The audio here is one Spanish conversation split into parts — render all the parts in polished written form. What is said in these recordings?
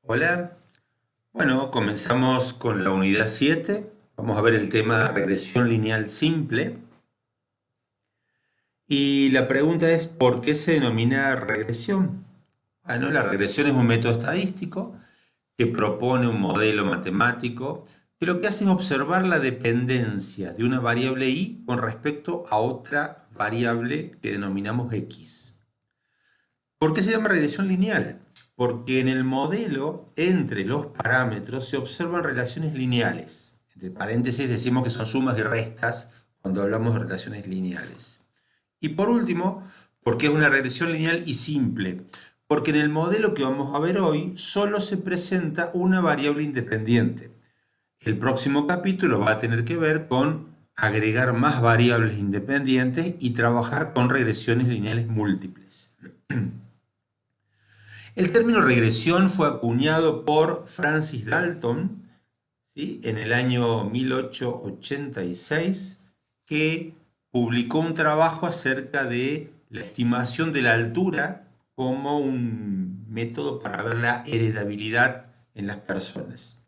Hola, bueno, comenzamos con la unidad 7. Vamos a ver el tema regresión lineal simple. Y la pregunta es, ¿por qué se denomina regresión? Bueno, la regresión es un método estadístico que propone un modelo matemático que lo que hace es observar la dependencia de una variable y con respecto a otra variable que denominamos x. ¿Por qué se llama regresión lineal? Porque en el modelo, entre los parámetros, se observan relaciones lineales. Entre paréntesis decimos que son sumas y restas cuando hablamos de relaciones lineales. Y por último, porque es una regresión lineal y simple. Porque en el modelo que vamos a ver hoy solo se presenta una variable independiente. El próximo capítulo va a tener que ver con agregar más variables independientes y trabajar con regresiones lineales múltiples. El término regresión fue acuñado por Francis Dalton, ¿sí?, en el año 1886, que publicó un trabajo acerca de la estimación de la altura como un método para ver la heredabilidad en las personas.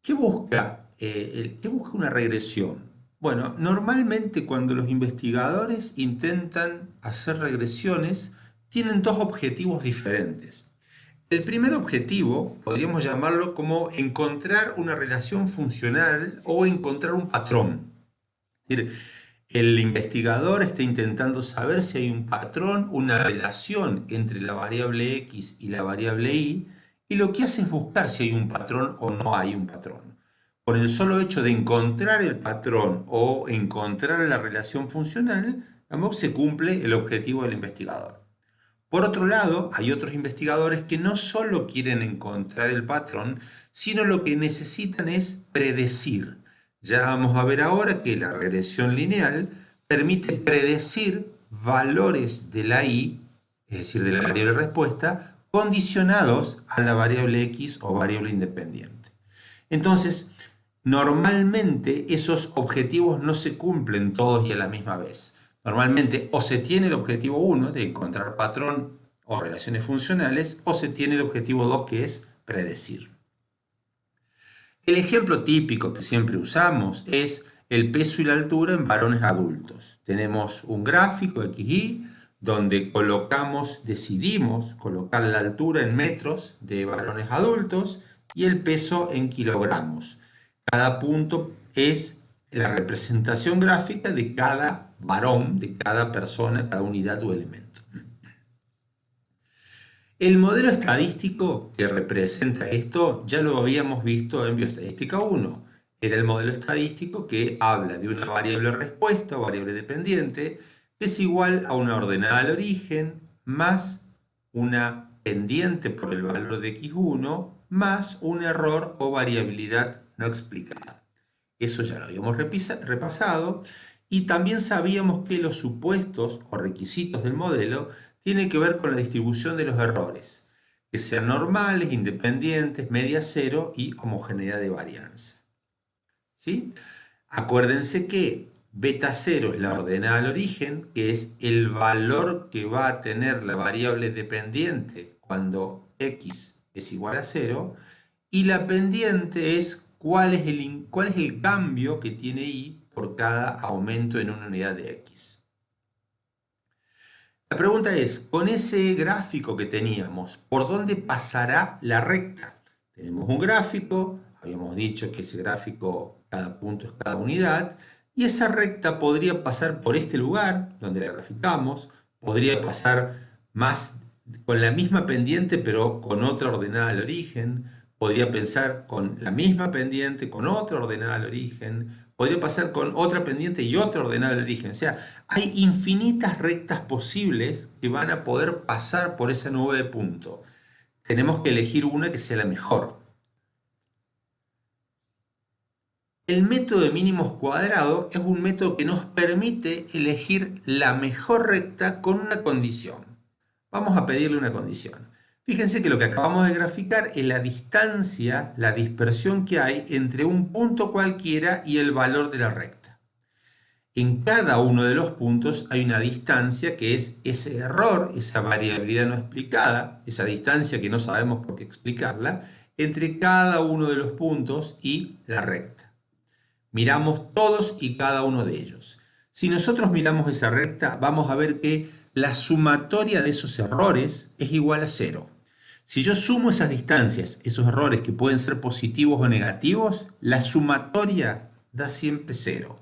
¿Qué busca una regresión? Bueno, normalmente cuando los investigadores intentan hacer regresiones, tienen dos objetivos diferentes. El primer objetivo, podríamos llamarlo como encontrar una relación funcional o encontrar un patrón. Es decir, el investigador está intentando saber si hay un patrón, una relación entre la variable x y la variable y lo que hace es buscar si hay un patrón o no hay un patrón. Con el solo hecho de encontrar el patrón o encontrar la relación funcional, se cumple el objetivo del investigador. Por otro lado, hay otros investigadores que no solo quieren encontrar el patrón, sino lo que necesitan es predecir. Ya vamos a ver ahora que la regresión lineal permite predecir valores de la y, es decir, de la variable respuesta, condicionados a la variable x o variable independiente. Entonces, normalmente esos objetivos no se cumplen todos y a la misma vez. Normalmente o se tiene el objetivo 1 de encontrar patrón o relaciones funcionales, o se tiene el objetivo 2 que es predecir. El ejemplo típico que siempre usamos es el peso y la altura en varones adultos. Tenemos un gráfico XY donde decidimos colocar la altura en metros de varones adultos y el peso en kilogramos. Cada punto es la representación gráfica de cada varón, de cada persona, cada unidad o elemento. El modelo estadístico que representa esto ya lo habíamos visto en Bioestadística 1. Era el modelo estadístico que habla de una variable respuesta o variable dependiente que es igual a una ordenada al origen más una pendiente por el valor de x1 más un error o variabilidad no explicada. Eso ya lo habíamos repasado y también sabíamos que los supuestos o requisitos del modelo tienen que ver con la distribución de los errores, que sean normales, independientes, media cero y homogeneidad de varianza. ¿Sí? Acuérdense que beta 0 es la ordenada al origen, que es el valor que va a tener la variable dependiente cuando x es igual a 0, y la pendiente es cuál es el cambio que tiene y por cada aumento en una unidad de x. La pregunta es, con ese gráfico que teníamos, ¿por dónde pasará la recta? Tenemos un gráfico, habíamos dicho que ese gráfico, cada punto es cada unidad, y esa recta podría pasar por este lugar, donde la graficamos, podría pasar más con la misma pendiente, pero con otra ordenada al origen, podría pensar con la misma pendiente, con otra ordenada al origen, podría pasar con otra pendiente y otra ordenada al origen. O sea, hay infinitas rectas posibles que van a poder pasar por esa nube de punto. Tenemos que elegir una que sea la mejor. El método de mínimos cuadrado es un método que nos permite elegir la mejor recta con una condición. Vamos a pedirle una condición. Fíjense que lo que acabamos de graficar es la distancia, la dispersión que hay entre un punto cualquiera y el valor de la recta. En cada uno de los puntos hay una distancia que es ese error, esa variabilidad no explicada, esa distancia que no sabemos por qué explicarla, entre cada uno de los puntos y la recta. Miramos todos y cada uno de ellos. Si nosotros miramos esa recta, vamos a ver que la sumatoria de esos errores es igual a 0. Si yo sumo esas distancias, esos errores que pueden ser positivos o negativos, la sumatoria da siempre 0.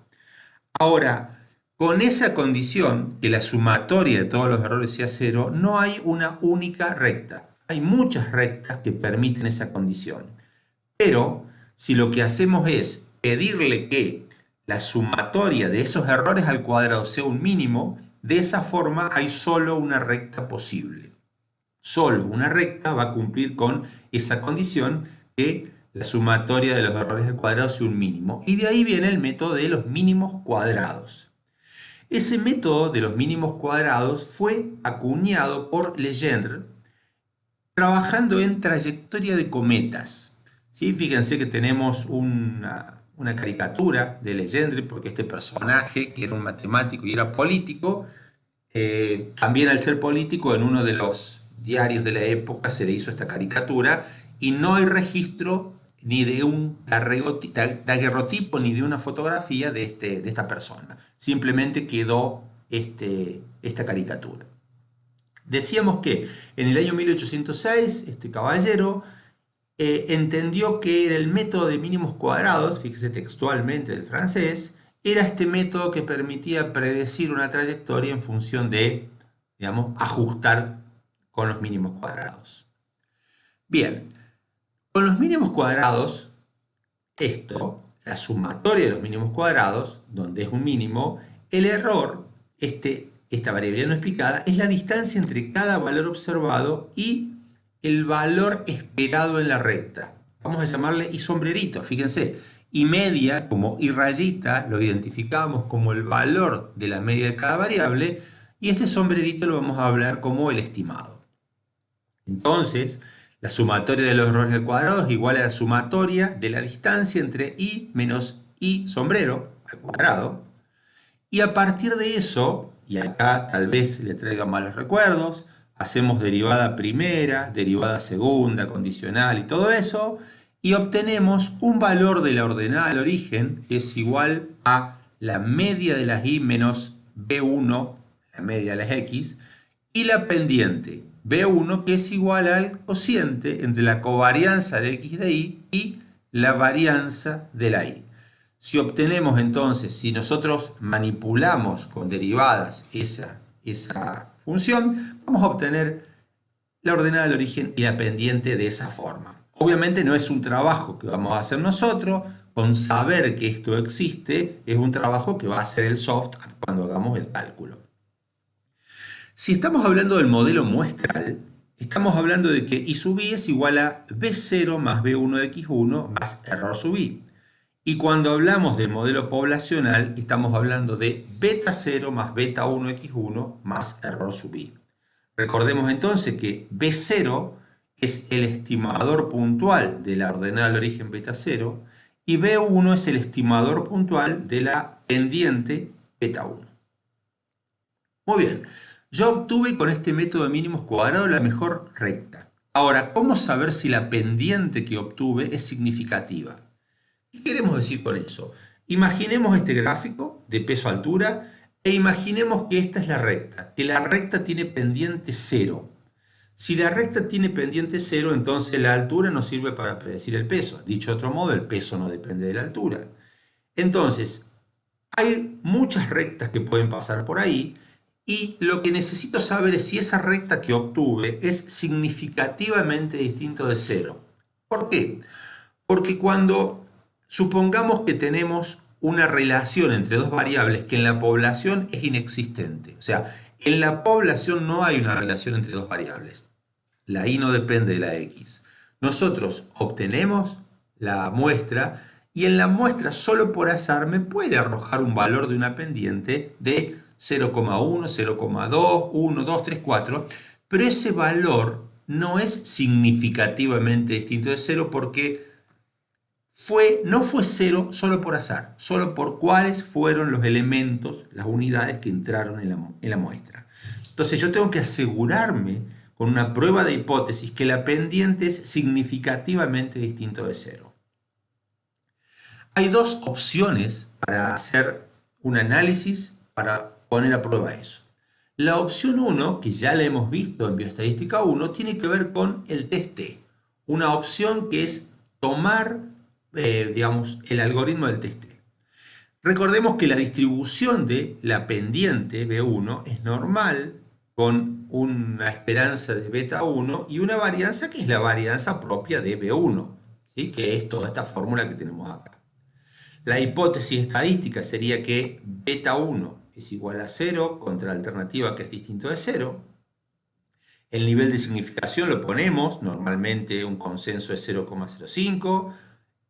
Ahora, con esa condición, que la sumatoria de todos los errores sea 0, no hay una única recta. Hay muchas rectas que permiten esa condición. Pero si lo que hacemos es pedirle que la sumatoria de esos errores al cuadrado sea un mínimo, de esa forma hay solo una recta posible. Solo una recta va a cumplir con esa condición que la sumatoria de los errores al cuadrado sea un mínimo. Y de ahí viene el método de los mínimos cuadrados. Ese método de los mínimos cuadrados fue acuñado por Legendre trabajando en trayectoria de cometas. ¿Sí? Fíjense que tenemos una caricatura de Legendre, porque este personaje, que era un matemático y era político, también al ser político, en uno de los diarios de la época se le hizo esta caricatura y no hay registro ni de un daguerrotipo ni de una fotografía de esta persona. Simplemente quedó esta caricatura. Decíamos que en el año 1806 este caballero entendió que era el método de mínimos cuadrados, fíjese textualmente del francés, era este método que permitía predecir una trayectoria en función de, digamos, ajustar con los mínimos cuadrados. Bien, con los mínimos cuadrados, la sumatoria de los mínimos cuadrados, donde es un mínimo, el error, esta variabilidad no explicada, es la distancia entre cada valor observado y el valor esperado en la recta. Vamos a llamarle y sombrerito, fíjense. Y media, como y rayita, lo identificamos como el valor de la media de cada variable, y este sombrerito lo vamos a hablar como el estimado. Entonces, la sumatoria de los errores al cuadrado es igual a la sumatoria de la distancia entre i menos i sombrero al cuadrado. Y a partir de eso, y acá tal vez le traiga malos recuerdos, hacemos derivada primera, derivada segunda, condicional y todo eso, y obtenemos un valor de la ordenada al origen que es igual a la media de las y menos b1, la media de las x, y la pendiente b1 que es igual al cociente entre la covarianza de x de y la varianza de la y. Si obtenemos entonces, si nosotros manipulamos con derivadas esa función, vamos a obtener la ordenada del origen y la pendiente de esa forma. Obviamente no es un trabajo que vamos a hacer nosotros, con saber que esto existe, es un trabajo que va a hacer el soft cuando hagamos el cálculo. Si estamos hablando del modelo muestral, estamos hablando de que i sub i es igual a b0 más b1 de x1 más error sub i. Y cuando hablamos del modelo poblacional, estamos hablando de beta 0 más beta 1 x1 más error sub i. Recordemos entonces que B0 es el estimador puntual de la ordenada del origen beta 0 y B1 es el estimador puntual de la pendiente beta 1. Muy bien, yo obtuve con este método de mínimos cuadrados la mejor recta. Ahora, ¿cómo saber si la pendiente que obtuve es significativa? ¿Qué queremos decir con eso? Imaginemos este gráfico de peso-altura e imaginemos que esta es la recta, que la recta tiene pendiente 0. Si la recta tiene pendiente 0, entonces la altura nos sirve para predecir el peso. Dicho de otro modo, el peso no depende de la altura. Entonces, hay muchas rectas que pueden pasar por ahí y lo que necesito saber es si esa recta que obtuve es significativamente distinto de 0. ¿Por qué? Porque cuando supongamos que tenemos una relación entre dos variables que en la población es inexistente. O sea, en la población no hay una relación entre dos variables. La y no depende de la x. Nosotros obtenemos la muestra y en la muestra solo por azar me puede arrojar un valor de una pendiente de 0,1, 0,2, 1, 2, 3, 4. Pero ese valor no es significativamente distinto de 0 porque no fue 0 solo por azar, solo por cuáles fueron los elementos, las unidades que entraron en la muestra. Entonces yo tengo que asegurarme con una prueba de hipótesis que la pendiente es significativamente distinto de 0. Hay dos opciones para hacer un análisis para poner a prueba eso. La opción 1, que ya la hemos visto en Bioestadística 1, tiene que ver con el test T. Una opción que es tomar, digamos, el algoritmo del test T. Recordemos que la distribución de la pendiente B1 es normal, con una esperanza de beta 1 y una varianza que es la varianza propia de B1, ¿sí? Que es toda esta fórmula que tenemos acá. La hipótesis estadística sería que beta 1 es igual a 0 contra la alternativa que es distinto de 0. El nivel de significación lo ponemos, normalmente un consenso es 0,05.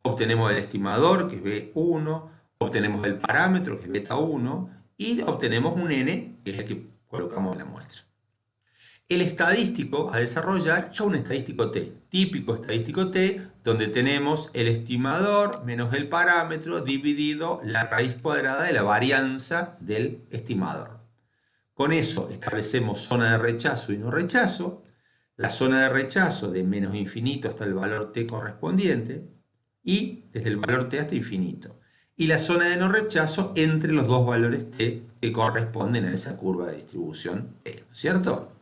Obtenemos el estimador, que es B1. Obtenemos el parámetro, que es beta 1. Y obtenemos un n, que es el que colocamos en la muestra. El estadístico a desarrollar ya un estadístico T, típico estadístico T, donde tenemos el estimador menos el parámetro dividido la raíz cuadrada de la varianza del estimador. Con eso establecemos zona de rechazo y no rechazo, la zona de rechazo de menos infinito hasta el valor T correspondiente y desde el valor T hasta infinito. Y la zona de no rechazo entre los dos valores T que corresponden a esa curva de distribución T, ¿no es cierto?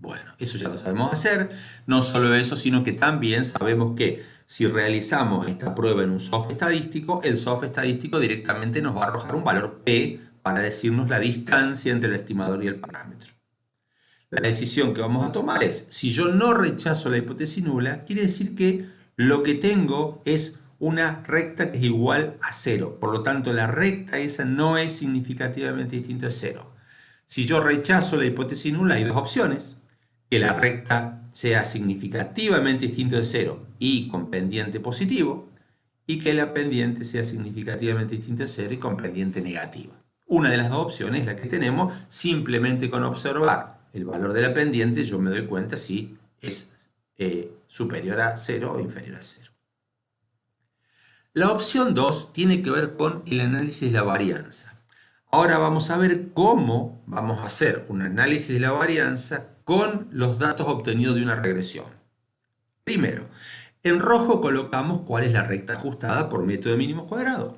Bueno, eso ya lo sabemos hacer. No solo eso, sino que también sabemos que si realizamos esta prueba en un software estadístico, el software estadístico directamente nos va a arrojar un valor P para decirnos la distancia entre el estimador y el parámetro. La decisión que vamos a tomar es, si yo no rechazo la hipótesis nula, quiere decir que lo que tengo es una recta que es igual a 0. Por lo tanto, la recta esa no es significativamente distinta de 0. Si yo rechazo la hipótesis nula, hay dos opciones. Que la recta sea significativamente distinto de 0 y con pendiente positivo, y que la pendiente sea significativamente distinta de 0 y con pendiente negativa. Una de las dos opciones es la que tenemos. Simplemente con observar el valor de la pendiente yo me doy cuenta si es superior a 0 o inferior a 0. La opción 2 tiene que ver con el análisis de la varianza. Ahora vamos a ver cómo vamos a hacer un análisis de la varianza con los datos obtenidos de una regresión. Primero, en rojo colocamos cuál es la recta ajustada por método de mínimos cuadrados.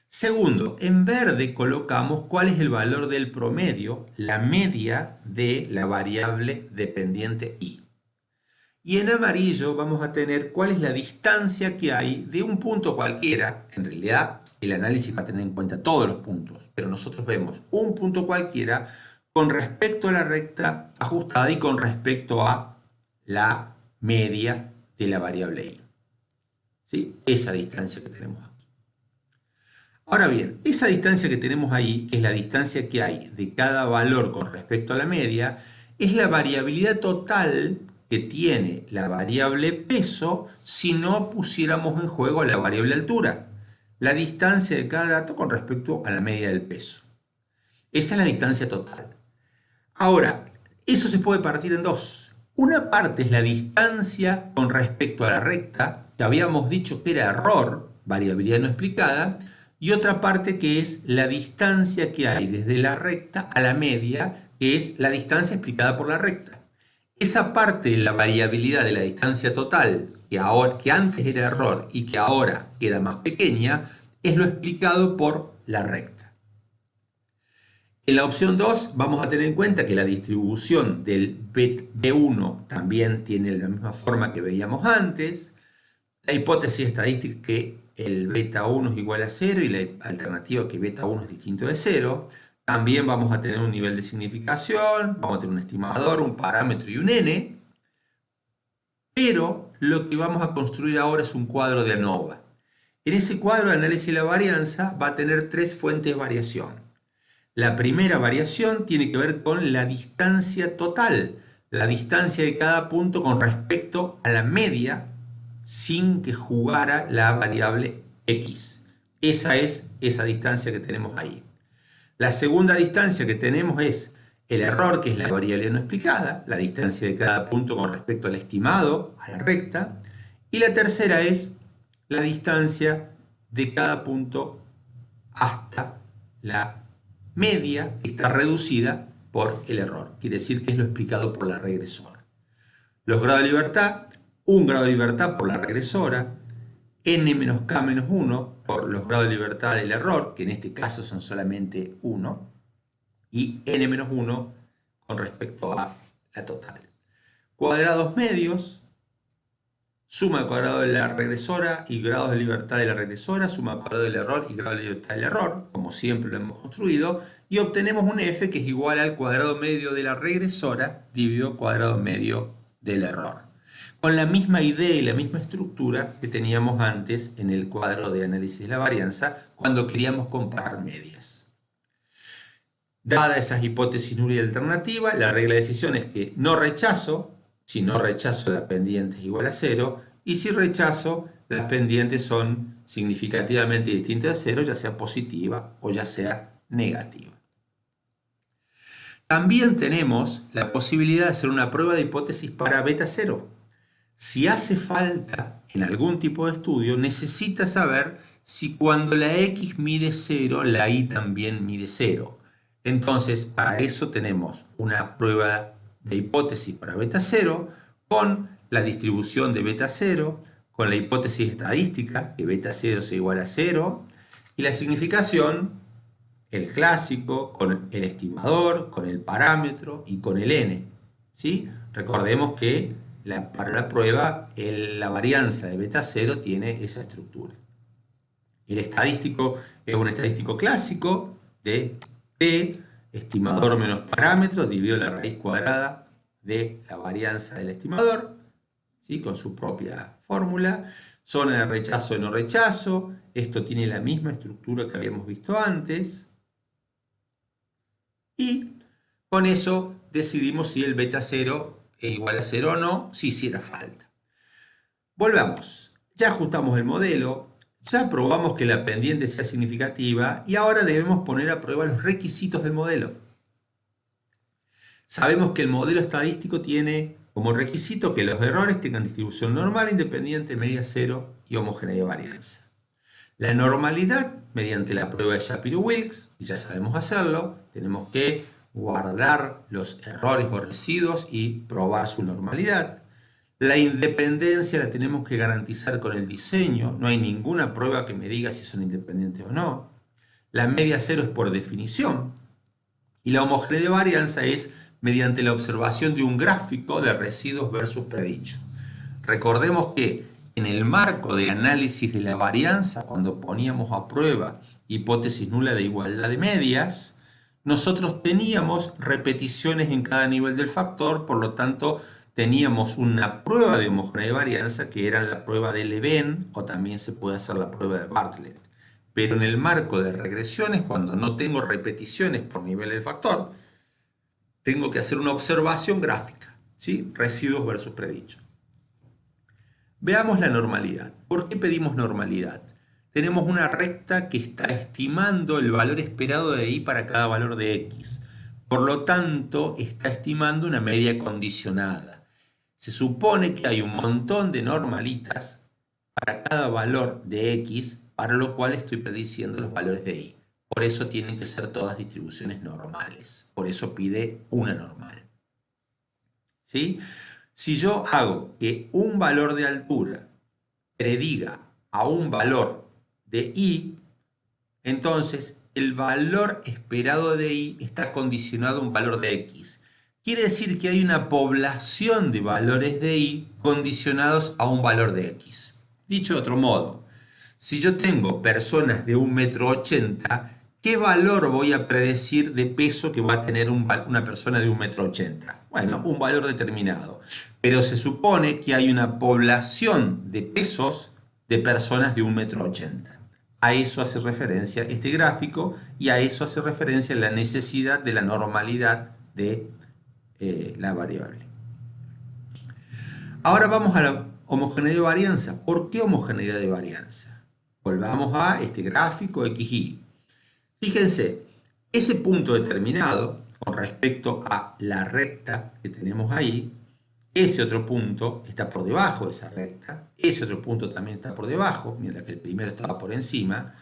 Segundo, en verde colocamos cuál es el valor del promedio, la media de la variable dependiente y. Y en amarillo vamos a tener cuál es la distancia que hay de un punto cualquiera. En realidad, el análisis va a tener en cuenta todos los puntos, pero nosotros vemos un punto cualquiera con respecto a la recta ajustada y con respecto a la media de la variable y. ¿Sí? Esa distancia que tenemos aquí. Ahora bien, esa distancia que tenemos ahí, que es la distancia que hay de cada valor con respecto a la media, es la variabilidad total que tiene la variable peso si no pusiéramos en juego la variable altura, la distancia de cada dato con respecto a la media del peso. Esa es la distancia total. Ahora, eso se puede partir en dos. Una parte es la distancia con respecto a la recta, que habíamos dicho que era error, variabilidad no explicada, y otra parte que es la distancia que hay desde la recta a la media, que es la distancia explicada por la recta. Esa parte de la variabilidad de la distancia total, que antes era error y que ahora queda más pequeña, es lo explicado por la recta. En la opción 2 vamos a tener en cuenta que la distribución del B1 también tiene la misma forma que veíamos antes. La hipótesis estadística que el beta 1 es igual a 0 y la alternativa que beta 1 es distinto de 0. También vamos a tener un nivel de significación, vamos a tener un estimador, un parámetro y un n. Pero lo que vamos a construir ahora es un cuadro de ANOVA. En ese cuadro de análisis de la varianza va a tener tres fuentes de variación. La primera variación tiene que ver con la distancia total, la distancia de cada punto con respecto a la media sin que jugara la variable x. Esa es esa distancia que tenemos ahí. La segunda distancia que tenemos es el error, que es la variable no explicada, la distancia de cada punto con respecto al estimado, a la recta. Y la tercera es la distancia de cada punto hasta la media, que está reducida por el error. Quiere decir que es lo explicado por la regresora. Los grados de libertad, un grado de libertad por la regresora, n menos k menos 1 por los grados de libertad del error, que en este caso son solamente 1, y n menos 1 con respecto a la total. Cuadrados medios, suma de cuadrado de la regresora y grados de libertad de la regresora, suma de cuadrado del error y grado de libertad del error, como siempre lo hemos construido, y obtenemos un f que es igual al cuadrado medio de la regresora dividido cuadrado medio del error, con la misma idea y la misma estructura que teníamos antes en el cuadro de análisis de la varianza cuando queríamos comparar medias. Dada esas hipótesis nulas y alternativas, la regla de decisión es que no rechazo. Si no rechazo, la pendiente es igual a 0. Y si rechazo, las pendientes son significativamente distintas a 0, ya sea positiva o ya sea negativa. También tenemos la posibilidad de hacer una prueba de hipótesis para beta 0. Si hace falta en algún tipo de estudio, necesita saber si cuando la x mide 0, la y también mide 0. Entonces, para eso tenemos una prueba de hipótesis para beta 0 con la distribución de beta 0, con la hipótesis estadística, que beta 0 sea igual a 0, y la significación, el clásico, con el estimador, con el parámetro y con el n. ¿Sí? Recordemos que para la prueba la varianza de beta 0 tiene esa estructura. El estadístico es un estadístico clásico de t, estimador menos parámetro, dividido la raíz cuadrada de la varianza del estimador, ¿sí? Con su propia fórmula. Zona de rechazo o no rechazo. Esto tiene la misma estructura que habíamos visto antes. Y con eso decidimos si el beta 0 es igual a 0 o no, si hiciera falta. Volvamos. Ya ajustamos el modelo. Ya probamos que la pendiente sea significativa y ahora debemos poner a prueba los requisitos del modelo. Sabemos que el modelo estadístico tiene como requisito que los errores tengan distribución normal, independiente, media cero y homogeneidad de varianza. La normalidad mediante la prueba de Shapiro-Wilks, y ya sabemos hacerlo, tenemos que guardar los errores o residuos y probar su normalidad. La independencia la tenemos que garantizar con el diseño, no hay ninguna prueba que me diga si son independientes o no. La media cero es por definición. Y la homogeneidad de varianza es mediante la observación de un gráfico de residuos versus predicho. Recordemos que en el marco de análisis de la varianza, cuando poníamos a prueba hipótesis nula de igualdad de medias, nosotros teníamos repeticiones en cada nivel del factor, por lo tanto teníamos una prueba de homogeneidad de varianza que era la prueba de Leven o también se puede hacer la prueba de Bartlett. Pero en el marco de regresiones, cuando no tengo repeticiones por nivel del factor, tengo que hacer una observación gráfica, ¿sí? Residuos versus predicho. Veamos la normalidad. ¿Por qué pedimos normalidad? Tenemos una recta que está estimando el valor esperado de y para cada valor de x. Por lo tanto, está estimando una media condicionada. Se supone que hay un montón de normalitas para cada valor de x, para lo cual estoy prediciendo los valores de y. Por eso tienen que ser todas distribuciones normales. Por eso pide una normal. ¿Sí? Si yo hago que un valor de altura prediga a un valor de y, entonces el valor esperado de y está condicionado a un valor de x. Quiere decir que hay una población de valores de y condicionados a un valor de x. Dicho de otro modo, si yo tengo personas de 1,80 m, ¿qué valor voy a predecir de peso que va a tener una persona de 1,80 m? Bueno, un valor determinado. Pero se supone que hay una población de pesos de personas de 1,80 m. A eso hace referencia este gráfico y a eso hace referencia la necesidad de la normalidad de la variable. Ahora vamos a la homogeneidad de varianza. ¿Por qué homogeneidad de varianza? Volvamos a este gráfico XY. Fíjense, ese punto determinado con respecto a la recta que tenemos ahí ese otro punto está por debajo de esa recta, ese otro punto también está por debajo, mientras que el primero estaba por encima,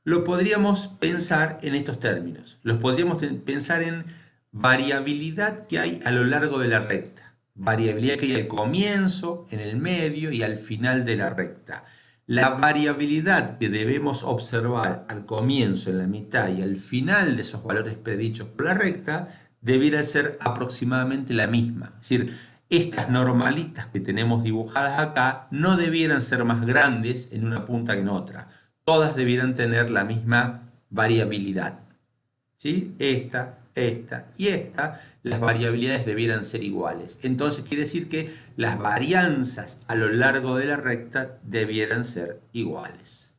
lo podríamos pensar en estos términos. Los podríamos pensar en variabilidad que hay a lo largo de la recta. Variabilidad que hay al comienzo, en el medio y al final de la recta. La variabilidad que debemos observar al comienzo, en la mitad y al final de esos valores predichos por la recta debiera ser aproximadamente la misma. Es decir, estas normalitas que tenemos dibujadas acá no debieran ser más grandes en una punta que en otra. Todas debieran tener la misma variabilidad. ¿Sí? Esta y esta, las variabilidades debieran ser iguales. Entonces quiere decir que las varianzas a lo largo de la recta debieran ser iguales.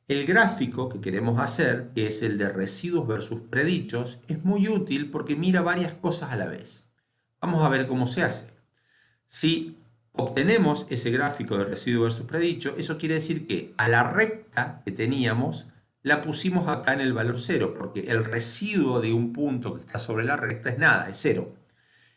El gráfico que queremos hacer, que es el de residuos versus predichos, es muy útil porque mira varias cosas a la vez. Vamos a ver cómo se hace. Si obtenemos ese gráfico de residuo versus predicho, eso quiere decir que a la recta que teníamos la pusimos acá en el valor 0, porque el residuo de un punto que está sobre la recta es nada, es 0.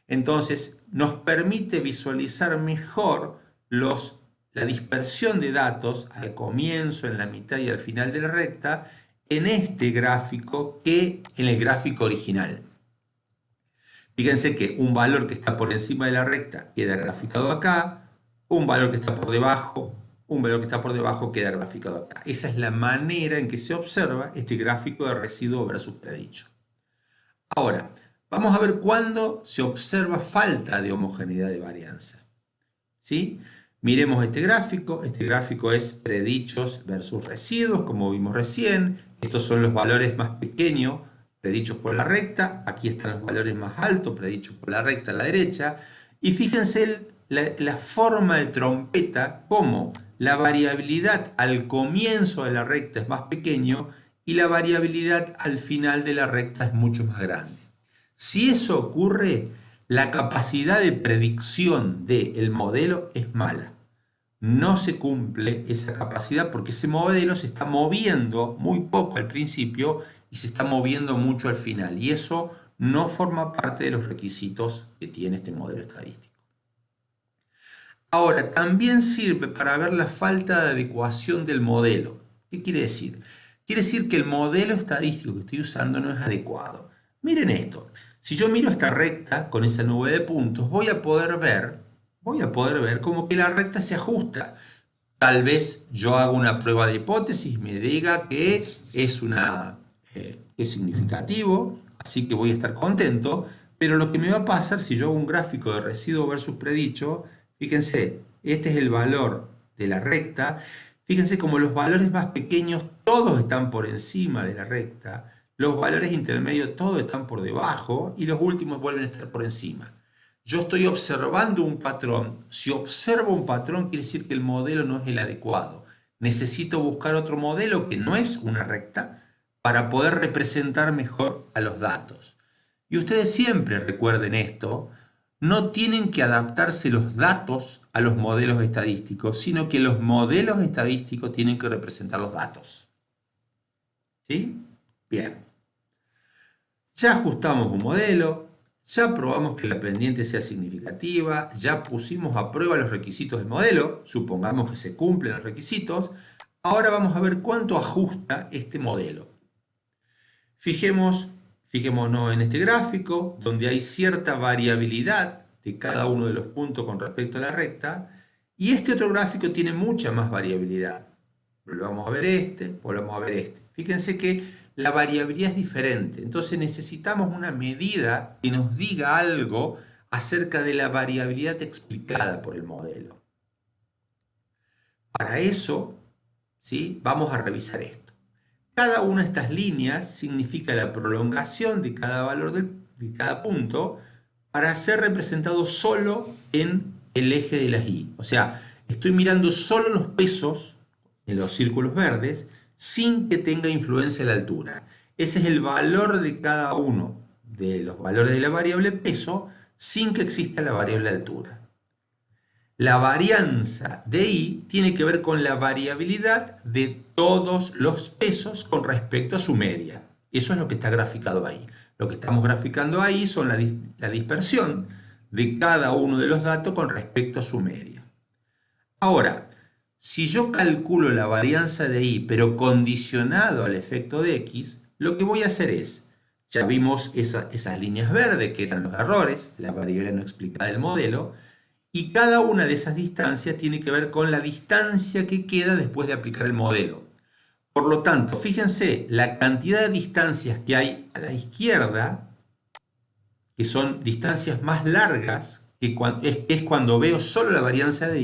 Entonces nos permite visualizar mejor la dispersión de datos al comienzo, en la mitad y al final de la recta en este gráfico que en el gráfico original. Fíjense que un valor que está por encima de la recta queda graficado acá, un valor que está por debajo, un valor que está por debajo queda graficado acá. Esa es la manera en que se observa este gráfico de residuo versus predicho. Ahora, vamos a ver cuándo se observa falta de homogeneidad de varianza. ¿Sí? Miremos este gráfico es predichos versus residuos, como vimos recién. Estos son los valores más pequeños predichos por la recta, aquí están los valores más altos predichos por la recta a la derecha, y fíjense la forma de trompeta, como la variabilidad al comienzo de la recta es más pequeño y la variabilidad al final de la recta es mucho más grande. Si eso ocurre, la capacidad de predicción del modelo es mala. No se cumple esa capacidad porque ese modelo se está moviendo muy poco al principio y se está moviendo mucho al final, y eso no forma parte de los requisitos que tiene este modelo estadístico. Ahora, también sirve para ver la falta de adecuación del modelo. ¿Qué quiere decir? Quiere decir que el modelo estadístico que estoy usando no es adecuado. Miren esto, si yo miro esta recta con esa nube de puntos, voy a poder ver como que la recta se ajusta. Tal vez yo haga una prueba de hipótesis y me diga que es significativo, así que voy a estar contento, pero lo que me va a pasar si yo hago un gráfico de residuo versus predicho, fíjense, este es el valor de la recta, fíjense como los valores más pequeños todos están por encima de la recta, los valores intermedios todos están por debajo y los últimos vuelven a estar por encima. Yo estoy observando un patrón. Si observo un patrón, quiere decir que el modelo no es el adecuado. Necesito buscar otro modelo que no es una recta para poder representar mejor a los datos. Y ustedes siempre recuerden esto, no tienen que adaptarse los datos a los modelos estadísticos, sino que los modelos estadísticos tienen que representar los datos. ¿Sí? Bien. Ya ajustamos un modelo. Ya probamos que la pendiente sea significativa, ya pusimos a prueba los requisitos del modelo, supongamos que se cumplen los requisitos. Ahora vamos a ver cuánto ajusta este modelo. Fijémonos en este gráfico, donde hay cierta variabilidad de cada uno de los puntos con respecto a la recta, y este otro gráfico tiene mucha más variabilidad. Volvamos a ver volvamos a ver este. Fíjense que la variabilidad es diferente, entonces necesitamos una medida que nos diga algo acerca de la variabilidad explicada por el modelo. Para eso, ¿sí? Vamos a revisar esto. Cada una de estas líneas significa la prolongación de cada valor de cada punto para ser representado solo en el eje de las Y. O sea, estoy mirando solo los pesos en los círculos verdes sin que tenga influencia la altura. Ese es el valor de cada uno de los valores de la variable peso sin que exista la variable altura. La varianza de Y tiene que ver con la variabilidad de todos los pesos con respecto a su media. Eso es lo que está graficado ahí. Lo que estamos graficando ahí son la dispersión de cada uno de los datos con respecto a su media. Ahora, si yo calculo la varianza de y, pero condicionado al efecto de x, lo que voy a hacer es, ya vimos esas líneas verdes que eran los errores, la variable no explicada del modelo, y cada una de esas distancias tiene que ver con la distancia que queda después de aplicar el modelo. Por lo tanto, fíjense, la cantidad de distancias que hay a la izquierda, que son distancias más largas, que es cuando veo solo la varianza de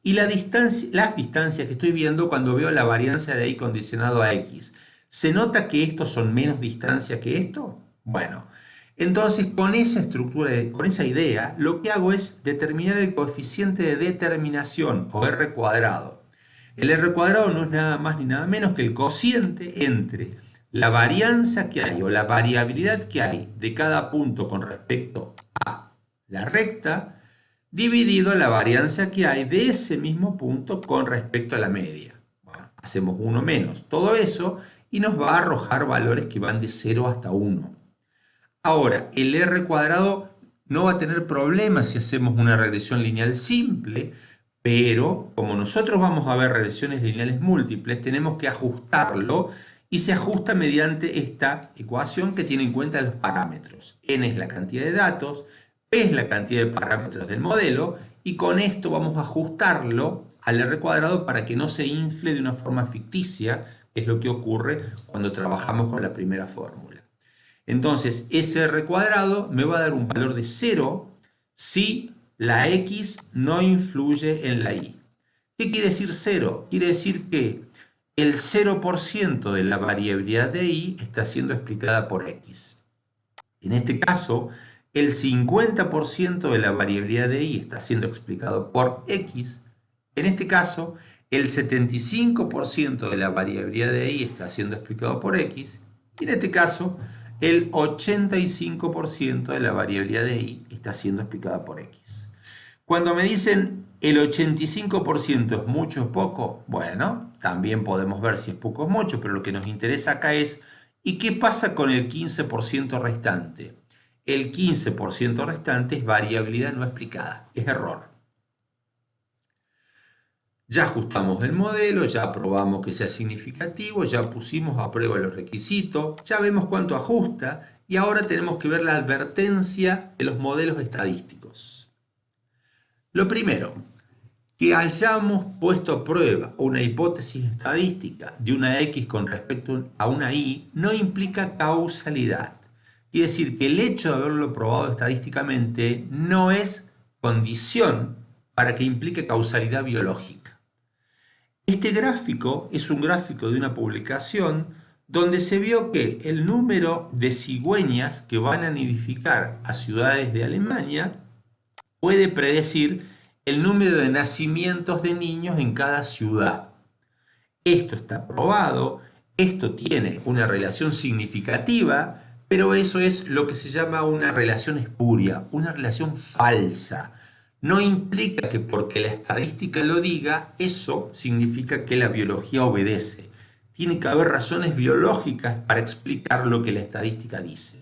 y las distancias que estoy viendo cuando veo la varianza de y condicionado a x. ¿Se nota que estos son menos distancias que esto? Bueno, entonces con esa estructura, con esa idea, lo que hago es determinar el coeficiente de determinación, o r cuadrado. El r cuadrado no es nada más ni nada menos que el cociente entre la varianza que hay o la variabilidad que hay de cada punto con respecto a la recta, dividido la varianza que hay de ese mismo punto con respecto a la media. Bueno, hacemos 1 menos todo eso y nos va a arrojar valores que van de 0 hasta 1. Ahora, el r cuadrado no va a tener problemas si hacemos una regresión lineal simple, pero como nosotros vamos a ver regresiones lineales múltiples, tenemos que ajustarlo y se ajusta mediante esta ecuación que tiene en cuenta los parámetros. N es la cantidad de datos, P es la cantidad de parámetros del modelo y con esto vamos a ajustarlo al r cuadrado para que no se infle de una forma ficticia, que es lo que ocurre cuando trabajamos con la primera fórmula. Entonces, ese r cuadrado me va a dar un valor de 0 si la x no influye en la y. ¿Qué quiere decir 0? Quiere decir que el 0% de la variabilidad de y está siendo explicada por x. En este caso, el 50% de la variabilidad de y está siendo explicado por x. En este caso, el 75% de la variabilidad de y está siendo explicado por x. Y en este caso, el 85% de la variabilidad de y está siendo explicada por x. Cuando me dicen el 85% es mucho o poco, bueno, también podemos ver si es poco o mucho, pero lo que nos interesa acá es, ¿y qué pasa con el 15% restante? El 15% restante es variabilidad no explicada, es error. Ya ajustamos el modelo, ya probamos que sea significativo, ya pusimos a prueba los requisitos, ya vemos cuánto ajusta y ahora tenemos que ver la advertencia de los modelos estadísticos. Lo primero, que hayamos puesto a prueba una hipótesis estadística de una x con respecto a una y no implica causalidad. Quiere decir que el hecho de haberlo probado estadísticamente no es condición para que implique causalidad biológica. Este gráfico es un gráfico de una publicación donde se vio que el número de cigüeñas que van a nidificar a ciudades de Alemania puede predecir el número de nacimientos de niños en cada ciudad. Esto está probado, esto tiene una relación significativa, pero eso es lo que se llama una relación espuria, una relación falsa. No implica que porque la estadística lo diga, eso significa que la biología obedece. Tiene que haber razones biológicas para explicar lo que la estadística dice.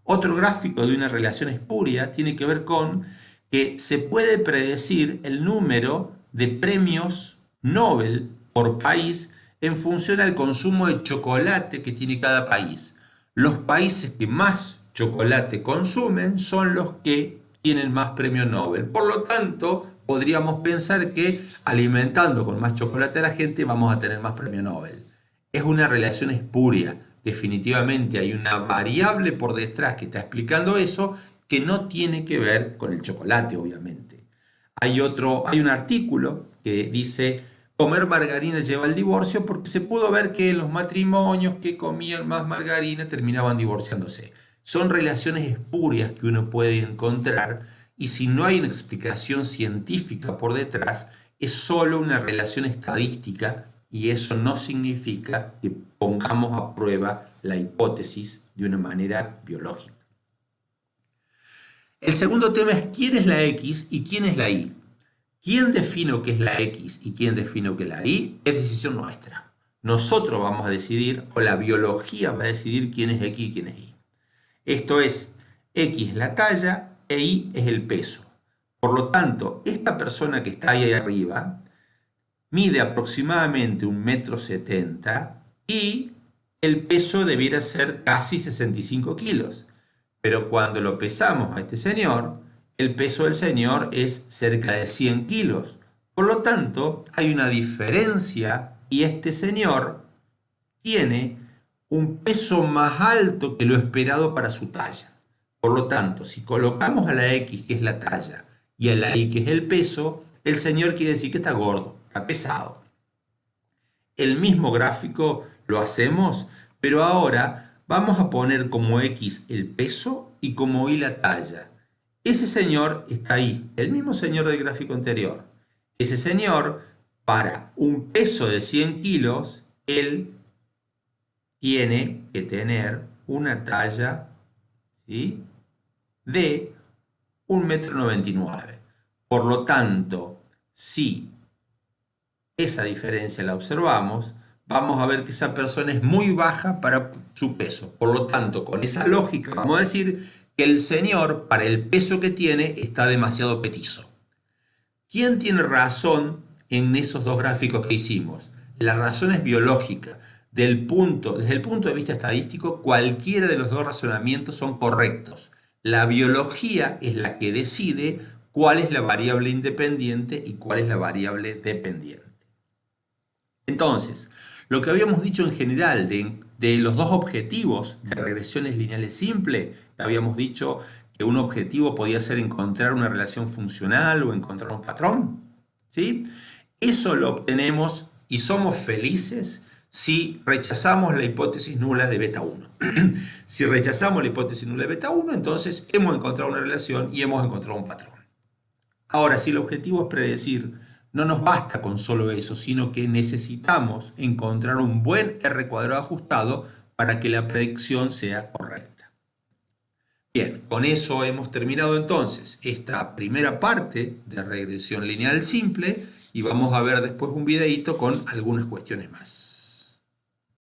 Otro gráfico de una relación espuria tiene que ver con que se puede predecir el número de premios Nobel por país en función al consumo de chocolate que tiene cada país. Los países que más chocolate consumen son los que tienen más premios Nobel. Por lo tanto, podríamos pensar que alimentando con más chocolate a la gente vamos a tener más premio Nobel. Es una relación espuria. Definitivamente hay una variable por detrás que está explicando eso que no tiene que ver con el chocolate, obviamente. Hay un artículo que dice comer margarina lleva al divorcio porque se pudo ver que los matrimonios que comían más margarina terminaban divorciándose. Son relaciones espurias que uno puede encontrar y si no hay una explicación científica por detrás, es solo una relación estadística y eso no significa que pongamos a prueba la hipótesis de una manera biológica. El segundo tema es quién es la X y quién es la Y. ¿Quién define qué es la X y quién define qué es la Y? Es decisión nuestra. Nosotros vamos a decidir, o la biología va a decidir quién es X y quién es Y. Esto es, X es la talla, e Y es el peso. Por lo tanto, esta persona que está ahí arriba mide aproximadamente 1,70 m y el peso debiera ser casi 65 kilos. Pero cuando lo pesamos a este señor, el peso del señor es cerca de 100 kilos. Por lo tanto, hay una diferencia y este señor tiene un peso más alto que lo esperado para su talla. Por lo tanto, si colocamos a la X, que es la talla, y a la Y, que es el peso, el señor quiere decir que está gordo, está pesado. El mismo gráfico lo hacemos, pero ahora vamos a poner como X el peso y como Y la talla. Ese señor está ahí, el mismo señor del gráfico anterior. Ese señor, para un peso de 100 kilos, él tiene que tener una talla, ¿sí?, de 1,99 m. Por lo tanto, si esa diferencia la observamos, vamos a ver que esa persona es muy baja para su peso. Por lo tanto, con esa lógica vamos a decir que el señor, para el peso que tiene, está demasiado petizo. ¿Quién tiene razón en esos dos gráficos que hicimos? La razón es biológica. Desde el punto de vista estadístico, cualquiera de los dos razonamientos son correctos. La biología es la que decide cuál es la variable independiente y cuál es la variable dependiente. Entonces, lo que habíamos dicho en general de los dos objetivos de regresiones lineales simples, habíamos dicho que un objetivo podía ser encontrar una relación funcional o encontrar un patrón, ¿sí? Eso lo obtenemos y somos felices si rechazamos la hipótesis nula de beta 1. Si rechazamos la hipótesis nula de beta 1, entonces hemos encontrado una relación y hemos encontrado un patrón. Ahora, si el objetivo es predecir, no nos basta con solo eso, sino que necesitamos encontrar un buen R cuadrado ajustado para que la predicción sea correcta. Bien, con eso hemos terminado entonces esta primera parte de regresión lineal simple y vamos a ver después un videíto con algunas cuestiones más.